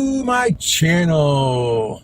to my channel.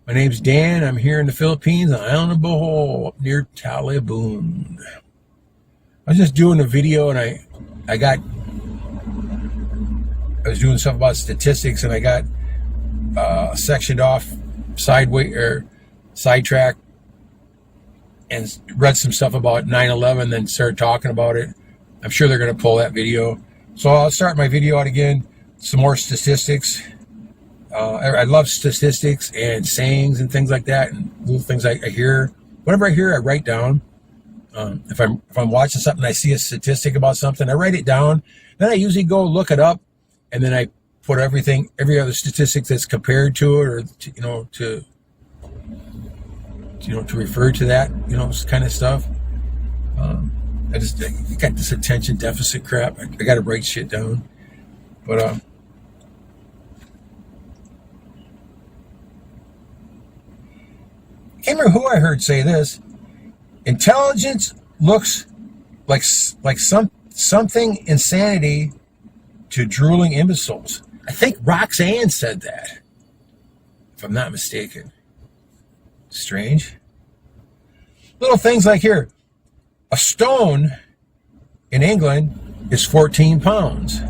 My name's Dan. I'm here in the Philippines on Island of Bohol up near Talibun. I was just doing a video and I was doing something about statistics and I got sectioned off sidetracked and read some stuff about 9/11, then started talking about it. I'm sure they're going to pull that video. So I'll start my video out again. Some more statistics. I love statistics and sayings and things like that, and little things I hear. Whatever I hear, I write down. If I'm watching something, I see a statistic about something, I write it down. Then I usually go look it up, and then I put every other statistic that's compared to it, or to refer to that, kind of stuff. I got this attention deficit crap. I got to write shit down. But can't remember who I heard say this. Intelligence looks like something insanity to drooling imbeciles. I think Roxanne said that, if I'm not mistaken. Strange. Little things like here. A stone in England is 14 pounds.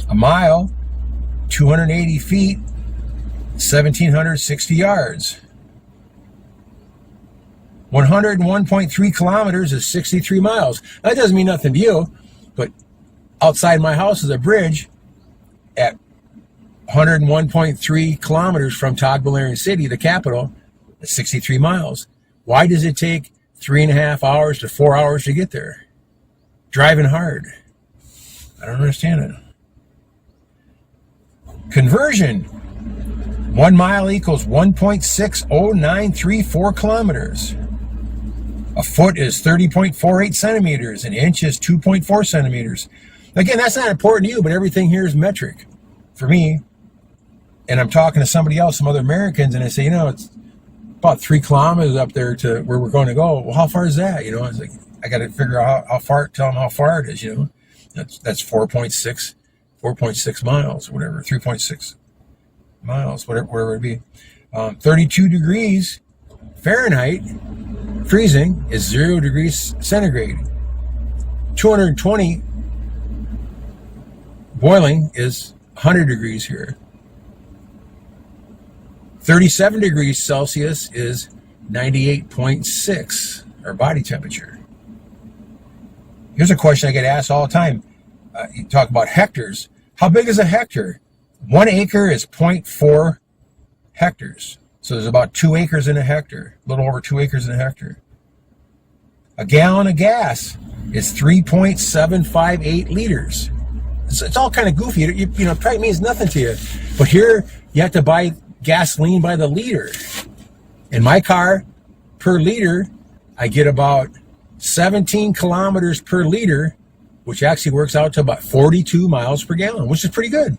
A mile, 280 feet, 1,760 yards. 101.3 kilometers is 63 miles. That doesn't mean nothing to you, but outside my house is a bridge at 101.3 kilometers from Tagbilaran City, the capital, at 63 miles. Why does it take 3.5 hours to 4 hours to get there? Driving hard. I don't understand it. Conversion. 1 mile equals 1.60934 kilometers. A foot is 30.48 centimeters. An inch is 2.4 centimeters. Again, that's not important to you, but everything here is metric for me. And I'm talking to somebody else, some other Americans, and I say, it's about 3 kilometers up there to where we're going to go. Well, how far is that? It's like, I got to figure out how far, tell them how far it is, That's 4.6 miles, whatever, 3.6 miles, whatever it be. 32 degrees Fahrenheit, freezing, is 0 degrees centigrade. 220 boiling is 100 degrees here. 37 degrees Celsius is 98.6, our body temperature. Here's a question I get asked all the time. You talk about hectares. How big is a hectare? 1 acre is 0.4 hectares. So there's about 2 acres in a hectare, a little over 2 acres in a hectare. A gallon of gas is 3.758 liters. It's all kind of goofy. It probably means nothing to you. But here, you have to buy gasoline by the liter. In my car, per liter, I get about 17 kilometers per liter, which actually works out to about 42 miles per gallon, which is pretty good.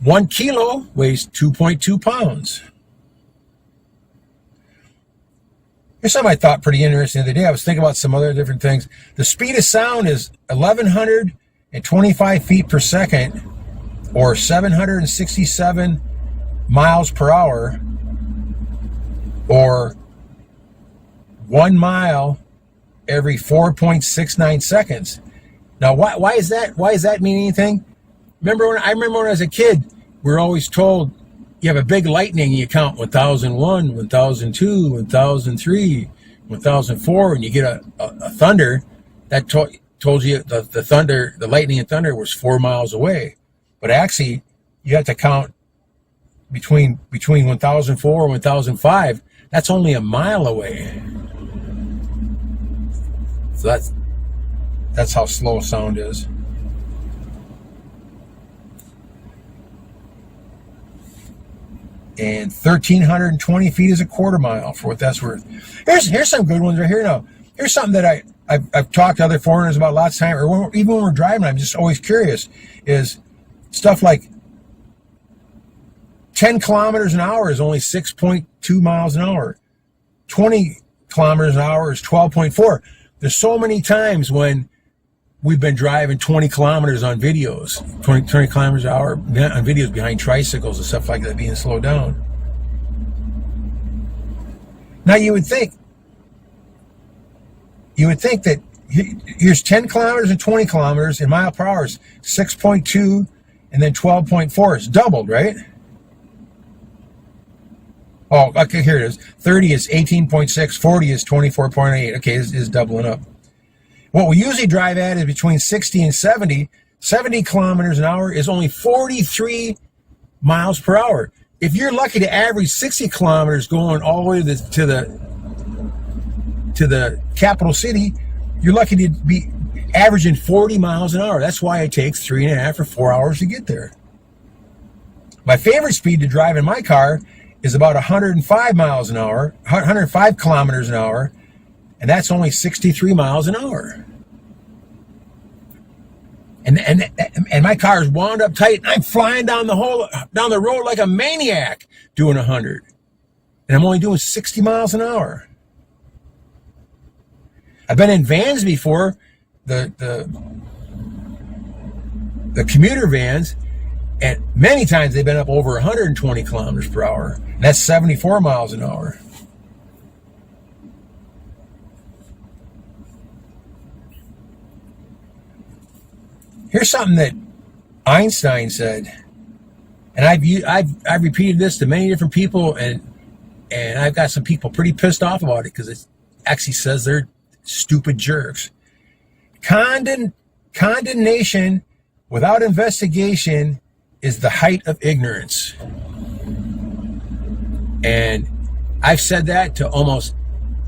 One kilo weighs 2.2 pounds. Here's something I thought pretty interesting the other day. I was thinking about some other different things. The speed of sound is 1,125 feet per second, or 767 miles per hour, or 1 mile every 4.69 seconds. Now, why is that? Why does that mean anything? I remember when I was a kid, we were always told, you have a big lightning, you count 1001, 1002, 1003, 1004, and you get a thunder. That told you the thunder, the lightning and thunder was 4 miles away. But actually, you have to count between 1004 and 1005. That's only a mile away. So that's how slow sound is. And 1,320 feet is a quarter mile, for what that's worth. Here's some good ones right here. Now, here's something that I've talked to other foreigners about lots of time, or even when we're driving, I'm just always curious, is stuff like 10 kilometers an hour is only 6.2 miles an hour. 20 kilometers an hour is 12.4. There's so many times when we've been driving 20 kilometers on videos, 20 kilometers an hour on videos behind tricycles and stuff like that being slowed down. Now you would think that here's 10 kilometers and 20 kilometers in mile per hour is 6.2 and then 12.4. It's doubled, right? Oh, okay, here it is. 30 is 18.6, 40 is 24.8. Okay, is doubling up. What we usually drive at is between 60 and 70. 70 kilometers an hour is only 43 miles per hour. If you're lucky to average 60 kilometers going all the way to the capital city, you're lucky to be averaging 40 miles an hour. That's why it takes 3.5 or 4 hours to get there. My favorite speed to drive in my car is about 105 miles an hour, 105 kilometers an hour, and that's only 63 miles an hour. And my car is wound up tight, and I'm flying down the road like a maniac doing 100. And I'm only doing 60 miles an hour. I've been in vans before, the commuter vans, and many times they've been up over 120 kilometers per hour. And that's 74 miles an hour. Here's something that Einstein said, and I've repeated this to many different people, and I've got some people pretty pissed off about it because it actually says they're stupid jerks. Condemnation without investigation is the height of ignorance. And I've said that to almost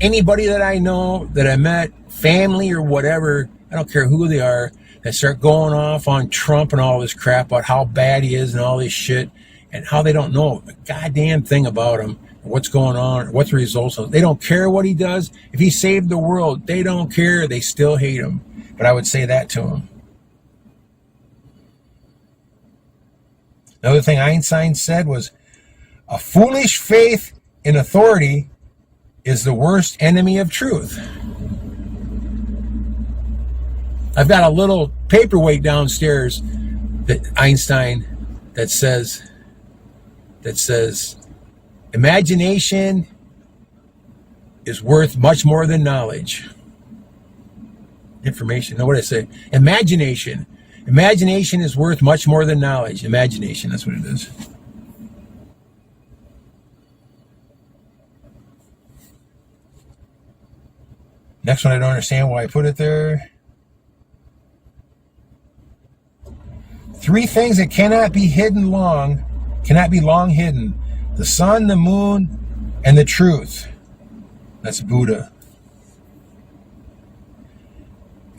anybody that I know, that I met, family or whatever, I don't care who they are, that start going off on Trump and all this crap about how bad he is and all this shit, and how they don't know a goddamn thing about him, what's going on, what the results are. They don't care what he does. If he saved the world, they don't care. They still hate him. But I would say that to him. Another thing Einstein said was, a foolish faith in authority is the worst enemy of truth. I've got a little paperweight downstairs that Einstein that says imagination is worth much more than knowledge. Information. No, what did I say? Imagination. Imagination is worth much more than knowledge. Imagination, that's what it is. Next one, I don't understand why I put it there. 3 things that cannot be long hidden. The sun, the moon, and the truth. That's Buddha.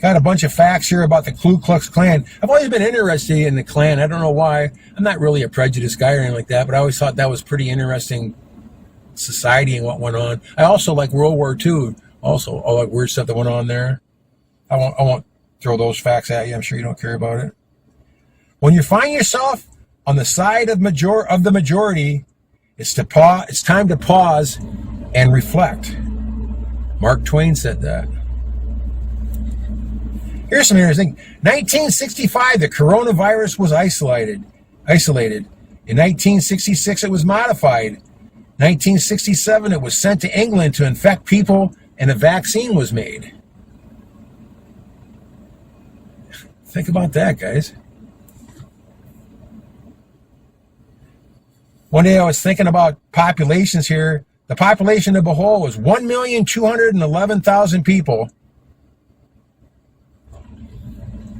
Got a bunch of facts here about the Ku Klux Klan. I've always been interested in the Klan. I don't know why. I'm not really a prejudiced guy or anything like that, but I always thought that was pretty interesting society and what went on. I also like World War II. Also, all that weird stuff that went on there. I won't throw those facts at you. I'm sure you don't care about it. When you find yourself on the side of the majority, it's time to pause and reflect. Mark Twain said that. Here's some interesting. 1965, the coronavirus was isolated. In 1966, it was modified. 1967, it was sent to England to infect people, and a vaccine was made. Think about that, guys. One day I was thinking about populations here. The population of Bohol was 1,211,000 people.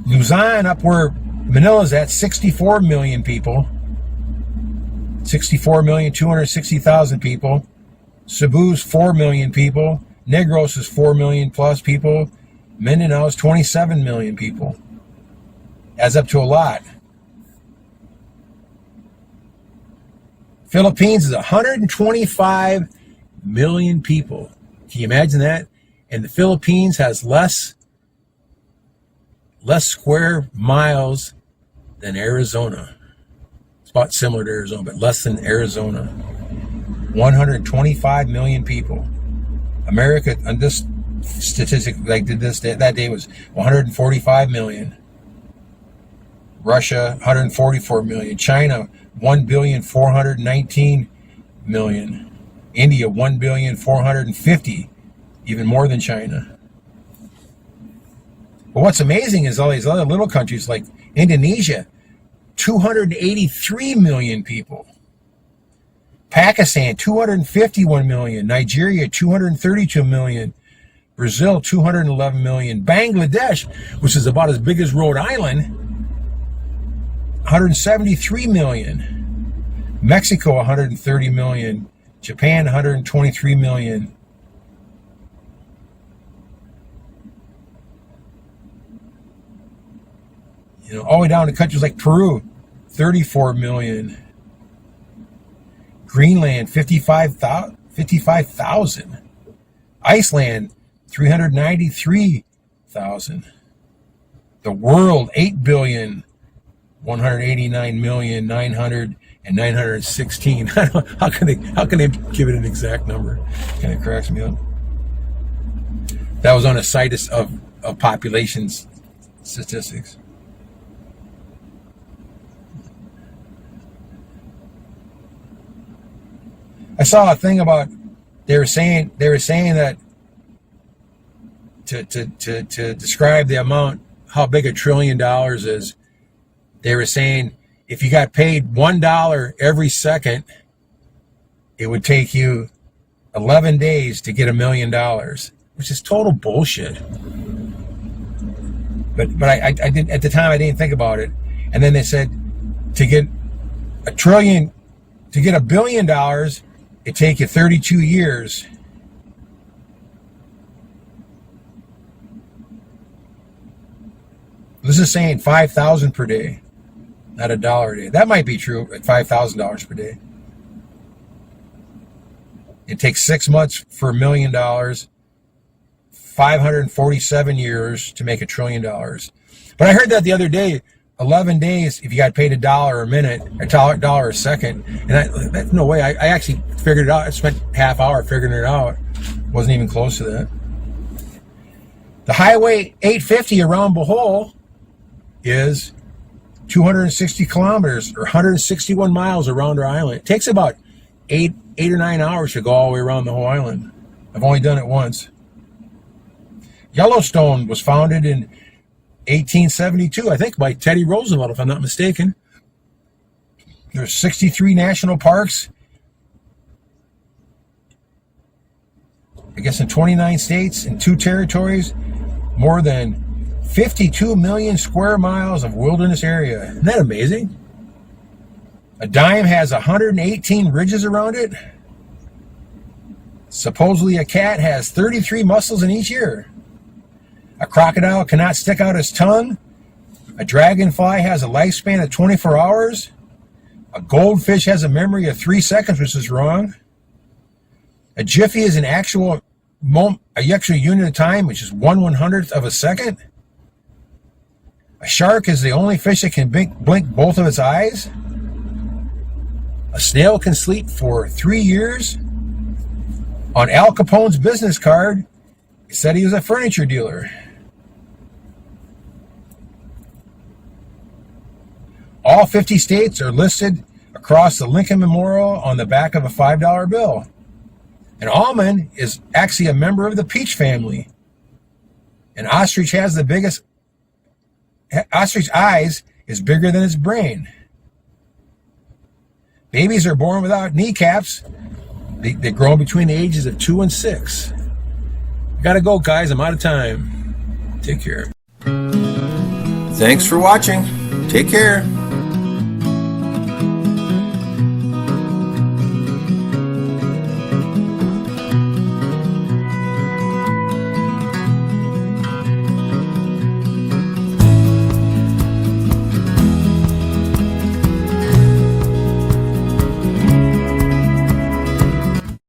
Luzon, up where Manila's at, 64 million people. 64,260,000 people. Cebu's 4 million people. Negros is 4 million plus people. Mindanao is 27 million people. Adds up to a lot. Philippines is 125 million people. Can you imagine that? And the Philippines has less square miles than Arizona. It's about similar to Arizona, but less than Arizona. 125 million people. America, on this statistic like did this that day was 145 million. Russia 144 million. China 1,419,000,000. India 1,450,000,000, even more than China. But what's amazing is all these other little countries like Indonesia, 283 million people. Pakistan 251 million. Nigeria 232 million. Brazil 211 million. Bangladesh, which is about as big as Rhode Island, 173 million. Mexico 130 million. Japan 123 million. All the way down to countries like Peru, 34 million. Greenland, 55,000. Iceland, 393,000. The world, 8,189,916. How can they give it an exact number? Kind of cracks me up. That was on a site of population statistics. I saw a thing about they were saying that to describe the amount, how big $1 trillion is, they were saying if you got paid $1 every second, it would take you 11 days to get $1 million, which is total bullshit. But I didn't at the time. I didn't think about it, and then they said to get $1 billion. It'd take you 32 years. This is saying 5,000 per day, not $1 a day. That might be true at $5,000 per day. It takes 6 months for $1 million, 547 years to make $1 trillion. But I heard that the other day, 11 days if you got paid $1 a minute, $1 a second. And no way. I actually figured it out. I spent half hour figuring it out. Wasn't even close to that. The Highway 850 around Bohol is 260 kilometers or 161 miles around our island. It takes about 8 or 9 hours to go all the way around the whole island. I've only done it once. Yellowstone was founded in 1872, I think, by Teddy Roosevelt, if I'm not mistaken. There's 63 national parks, I guess, in 29 states and 2 territories, more than 52 million square miles of wilderness area. Isn't that amazing? A dime has 118 ridges around it. Supposedly a cat has 33 muscles in each ear. A crocodile cannot stick out his tongue. A dragonfly has a lifespan of 24 hours. A goldfish has a memory of 3 seconds, which is wrong. A jiffy is an actual unit of time, which is 1/100th of a second. A shark is the only fish that can blink both of its eyes. A snail can sleep for 3 years. On Al Capone's business card, it said he was a furniture dealer. All 50 states are listed across the Lincoln Memorial on the back of a $5 bill. An almond is actually a member of the peach family. An ostrich has the biggest... Ostrich eyes is bigger than its brain. Babies are born without kneecaps. They grow between the ages of 2 and 6. Gotta go, guys. I'm out of time. Take care. Thanks for watching. Take care.